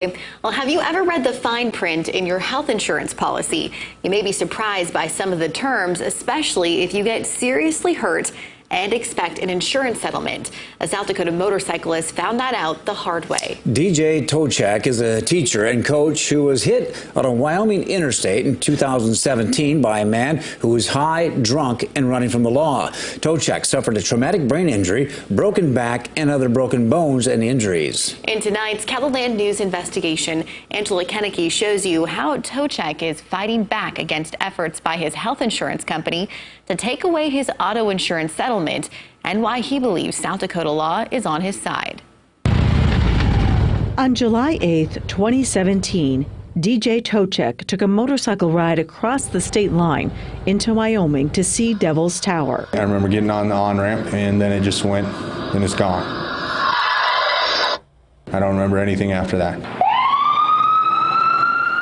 Well, have you ever read the fine print in your health insurance policy? You may be surprised by some of the terms, especially if you get seriously hurt and expect an insurance settlement. A South Dakota motorcyclist found that out the hard way. DJ Tochak is a teacher and coach who was hit on a Wyoming interstate in 2017 by a man who was high, drunk, and running from the law. Tochak suffered a traumatic brain injury, broken back, and other broken bones and injuries. In tonight's KELOLAND News investigation, Angela Kennecke shows you how Tochak is fighting back against efforts by his health insurance company to take away his auto insurance settlement, and why he believes South Dakota law is on his side. On July 8, 2017, DJ Tochak took a motorcycle ride across the state line into Wyoming to see Devil's Tower. I remember getting on the on-ramp, and then it just went, and it's gone. I don't remember anything after that.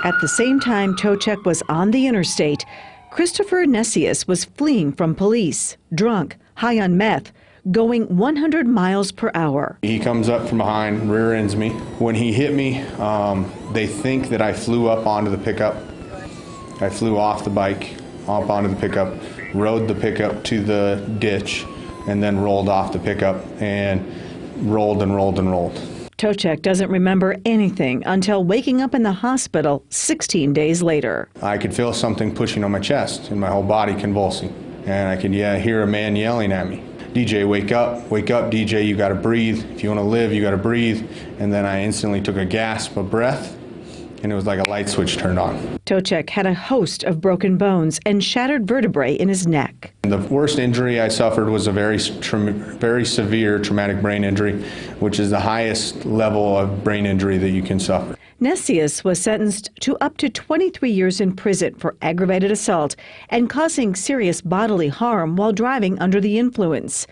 At the same time Tochak was on the interstate, Christopher Nessius was fleeing from police, drunk, high on meth, going 100 miles per hour. He comes up from behind, rear ends me. When he hit me, they think that I flew up onto the pickup. I flew off the bike, up onto the pickup, rode the pickup to the ditch, and then rolled off the pickup and rolled and rolled and rolled. Tochak doesn't remember anything until waking up in the hospital 16 days later. I could feel something pushing on my chest and my whole body convulsing. And I could hear a man yelling at me, DJ, wake up, DJ, you gotta breathe. If you wanna live, you gotta breathe. And then I instantly took a gasp of breath, and it was like a light switch turned on. Tochak had a host of broken bones and shattered vertebrae in his neck. The worst injury I suffered was a very severe traumatic brain injury, which is the highest level of brain injury that you can suffer. Nessius was sentenced to up to 23 years in prison for aggravated assault and causing serious bodily harm while driving under the influence.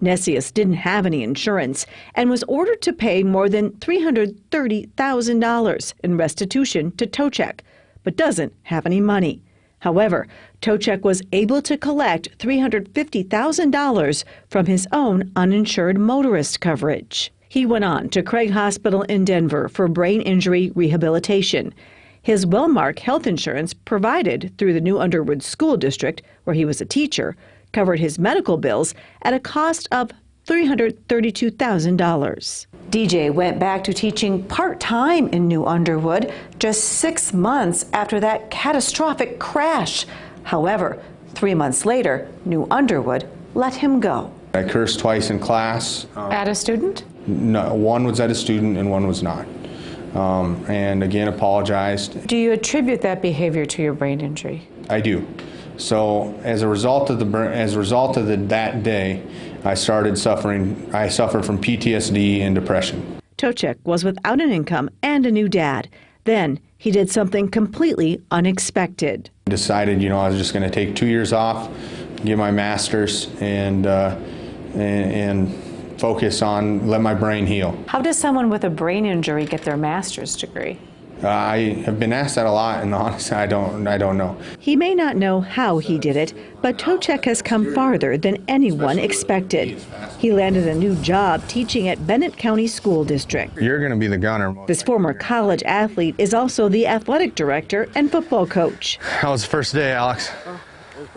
Nessius didn't have any insurance and was ordered to pay more than $330,000 in restitution to Tochak, but doesn't have any money. However, Tochak was able to collect $350,000 from his own uninsured motorist coverage. He went on to Craig Hospital in Denver for brain injury rehabilitation. His Wellmark health insurance, provided through the New Underwood School District, where he was a teacher, covered his medical bills at a cost of $332,000. DJ went back to teaching part-time in New Underwood just 6 months after that catastrophic crash. However, 3 months later, New Underwood let him go. I cursed twice in class. At a student? No, one was at a student and one was not. And again, apologized. Do you attribute that behavior to your brain injury? I do. So as a result of that day, I suffered from PTSD and depression. Tochak was without an income and a new dad. Then he did something completely unexpected. I decided, I was just going to take 2 years off, get my master's, and focus on let my brain heal. How does someone with a brain injury get their master's degree? I have been asked that a lot, and honestly, I don't know. He may not know how he did it, but Tochak has come farther than anyone expected. He landed a new job teaching at Bennett County School District. You're going to be the gunner. This former college athlete is also the athletic director and football coach. How was the first day, Alex?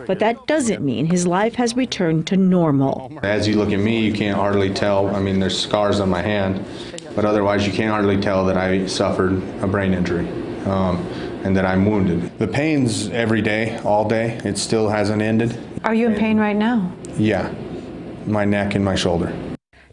But that doesn't mean his life has returned to normal. As you look at me, you can't hardly tell. I mean, there's scars on my hand, but otherwise you can't hardly tell that I suffered a brain injury and that I'm wounded. The pain's every day, all day. It still hasn't ended. Are you in pain right now? Yeah, my neck and my shoulder.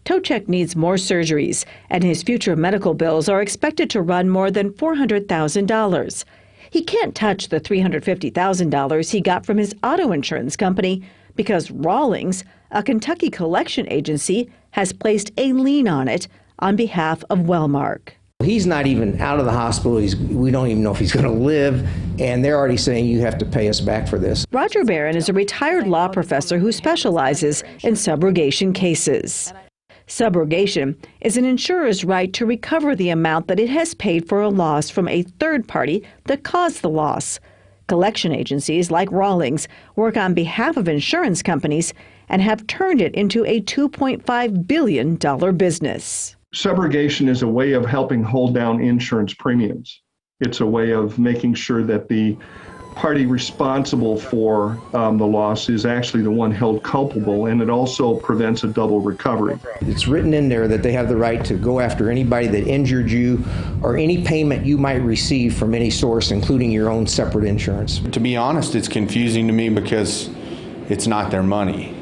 Tochak needs more surgeries, and his future medical bills are expected to run more than $400,000. He can't touch the $350,000 he got from his auto insurance company because Rawlings, a Kentucky collection agency, has placed a lien on it on behalf of Wellmark. He's not even out of the hospital. We don't even know if he's going to live, and they're already saying you have to pay us back for this. Roger Barron is a retired law professor who specializes in subrogation cases. Subrogation is an insurer's right to recover the amount that it has paid for a loss from a third party that caused the loss. Collection agencies like Rawlings work on behalf of insurance companies and have turned it into a $2.5 billion business. Subrogation is a way of helping hold down insurance premiums. It's a way of making sure that the party responsible for the loss is actually the one held culpable, and it also prevents a double recovery. It's written in there that they have the right to go after anybody that injured you or any payment you might receive from any source, including your own separate insurance. To be honest, it's confusing to me because it's not their money.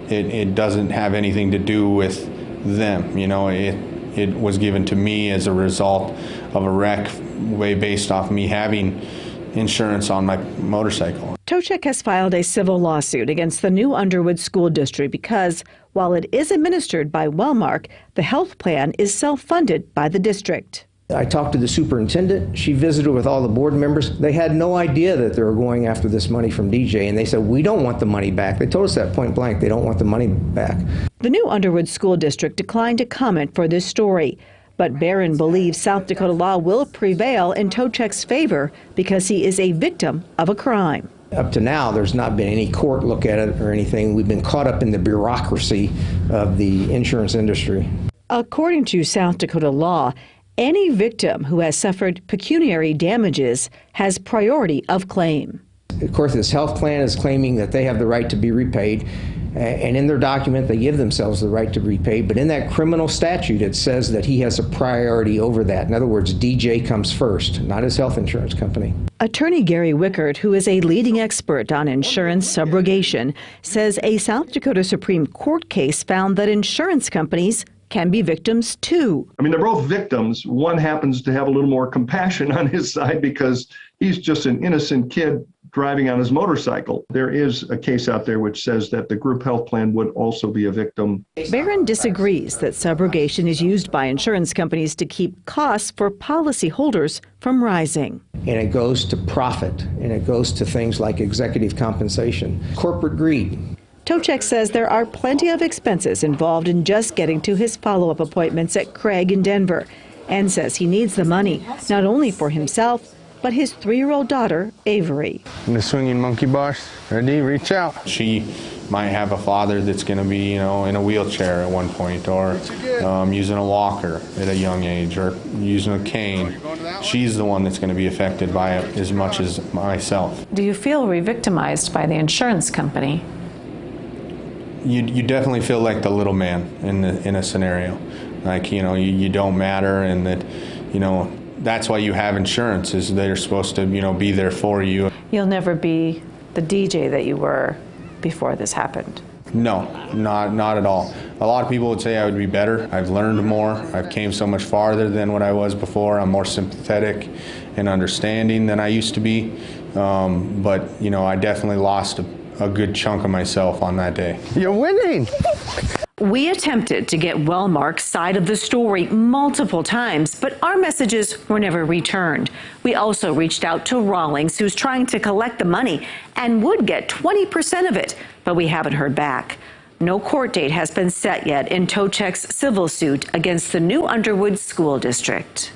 It doesn't have anything to do with them. You know, it was given to me as a result of a wreck way based off me having insurance on my motorcycle. Toczek has filed a civil lawsuit against the New Underwood School District because, while it is administered by Wellmark, the health plan is self-funded by the district. I talked to the superintendent. She visited with all the board members. They had no idea that they were going after this money from DJ, and they said, we don't want the money back. They told us that point blank. They don't want the money back. The New Underwood School District declined to comment for this story, but Barron believes South Dakota law will prevail in Toczek's favor because he is a victim of a crime. Up to now, there's not been any court look at it or anything. We've been caught up in the bureaucracy of the insurance industry. According to South Dakota law, any victim who has suffered pecuniary damages has priority of claim. Of course, this health plan is claiming that they have the right to be repaid, and in their document they give themselves the right to be repaid, but in that criminal statute it says that he has a priority over that. In other words, DJ comes first, not his health insurance company. Attorney Gary Wickert, who is a leading expert on insurance subrogation, says a South Dakota Supreme Court case found that insurance companies can be victims too. I mean, they're both victims. One happens to have a little more compassion on his side because he's just an innocent kid driving on his motorcycle. There is a case out there which says that the group health plan would also be a victim. Barron disagrees that subrogation is used by insurance companies to keep costs for policyholders from rising. And it goes to profit, and it goes to things like executive compensation, corporate greed. Toczek says there are plenty of expenses involved in just getting to his follow-up appointments at Craig in Denver, and says he needs the money not only for himself, but his 3-year-old daughter, Avery. The swinging monkey bars, ready, reach out. She might have a father that's going to be, you know, in a wheelchair at one point, or using a walker at a young age, or using a cane. She's the one that's going to be affected by it as much as myself. Do you feel re-victimized by the insurance company? You definitely feel like the little man in a scenario, like, you know, you don't matter, and that, you know, that's why you have insurance, is they're supposed to, you know, be there for you. You'll never be the DJ that you were before this happened. No, not at all. A lot of people would say I would be better. I've learned more. I've came so much farther than what I was before. I'm more sympathetic and understanding than I used to be. But, you know, I definitely lost a good chunk of myself on that day. You're winning! We attempted to get Wellmark's side of the story multiple times, but our messages were never returned. We also reached out to Rawlings, who's trying to collect the money and would get 20% of it, but we haven't heard back. No court date has been set yet in Toczek's civil suit against the New Underwood School District.